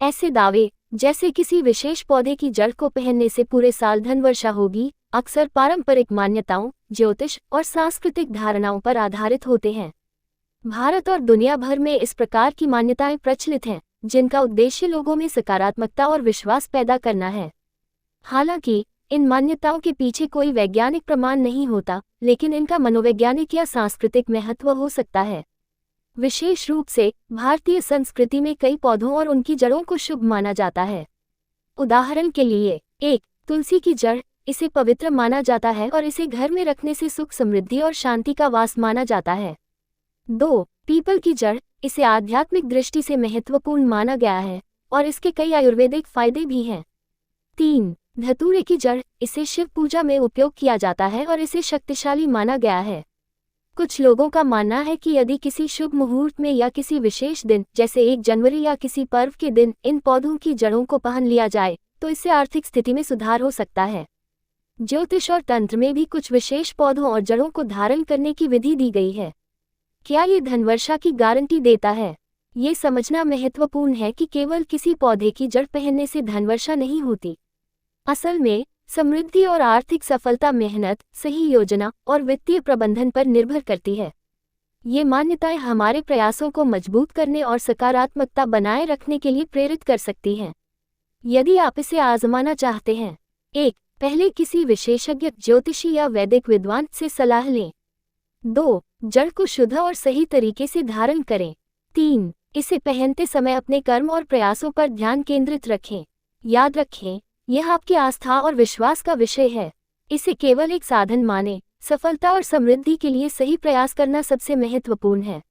ऐसे दावे, जैसे किसी विशेष पौधे की जड़ को पहनने से पूरे साल धन वर्षा होगी, अक्सर पारंपरिक मान्यताओं, ज्योतिष और सांस्कृतिक धारणाओं पर आधारित होते हैं। भारत और दुनिया भर में इस प्रकार की मान्यताएं प्रचलित हैं, जिनका उद्देश्य लोगों में सकारात्मकता और विश्वास पैदा करना है। हालांकि इन मान्यताओं के पीछे कोई वैज्ञानिक प्रमाण नहीं होता, लेकिन इनका मनोवैज्ञानिक या सांस्कृतिक महत्व हो सकता है। विशेष रूप से भारतीय संस्कृति में कई पौधों और उनकी जड़ों को शुभ माना जाता है। उदाहरण के लिए, 1. तुलसी की जड़, इसे पवित्र माना जाता है और इसे घर में रखने से सुख समृद्धि और शांति का वास माना जाता है। 2. पीपल की जड़, इसे आध्यात्मिक दृष्टि से महत्वपूर्ण माना गया है और इसके कई आयुर्वेदिक फायदे भी हैं। 3. धतूरे की जड़, इसे शिव पूजा में उपयोग किया जाता है और इसे शक्तिशाली माना गया है। कुछ लोगों का मानना है कि यदि किसी शुभ मुहूर्त में या किसी विशेष दिन, जैसे 1 जनवरी या किसी पर्व के दिन, इन पौधों की जड़ों को पहन लिया जाए तो इससे आर्थिक स्थिति में सुधार हो सकता है। ज्योतिष और तंत्र में भी कुछ विशेष पौधों और जड़ों को धारण करने की विधि दी गई है। क्या ये धनवर्षा की गारंटी देता है? ये समझना महत्वपूर्ण है कि केवल किसी पौधे की जड़ पहनने से धनवर्षा नहीं होती। असल में समृद्धि और आर्थिक सफलता मेहनत, सही योजना और वित्तीय प्रबंधन पर निर्भर करती है। ये मान्यताएं हमारे प्रयासों को मजबूत करने और सकारात्मकता बनाए रखने के लिए प्रेरित कर सकती हैं। यदि आप इसे आजमाना चाहते हैं, 1. पहले किसी विशेषज्ञ ज्योतिषी या वैदिक विद्वान से सलाह लें। 2. जड़ को शुद्ध और सही तरीके से धारण करें। 3. इसे पहनते समय अपने कर्म और प्रयासों पर ध्यान केंद्रित रखें। याद रखें, यह आपकी आस्था और विश्वास का विषय है। इसे केवल एक साधन माने, सफलता और समृद्धि के लिए सही प्रयास करना सबसे महत्वपूर्ण है।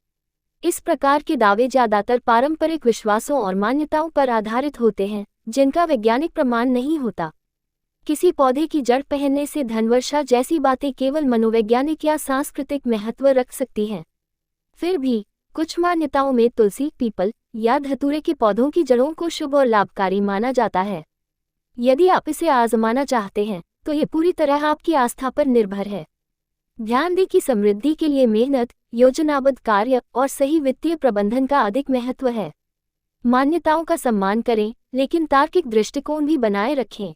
इस प्रकार के दावे ज्यादातर पारंपरिक विश्वासों और मान्यताओं पर आधारित होते हैं, जिनका वैज्ञानिक प्रमाण नहीं होता। किसी पौधे की जड़ पहनने से धनवर्षा जैसी बातें केवल मनोवैज्ञानिक या सांस्कृतिक महत्व रख सकती हैं। फिर भी कुछ मान्यताओं में तुलसी, पीपल या धतूरे के पौधों की जड़ों को शुभ और लाभकारी माना जाता है। यदि आप इसे आजमाना चाहते हैं, तो ये पूरी तरह आपकी आस्था पर निर्भर है। ध्यान दें कि समृद्धि के लिए मेहनत, योजनाबद्ध कार्य और सही वित्तीय प्रबंधन का अधिक महत्व है। मान्यताओं का सम्मान करें, लेकिन तार्किक दृष्टिकोण भी बनाए रखें।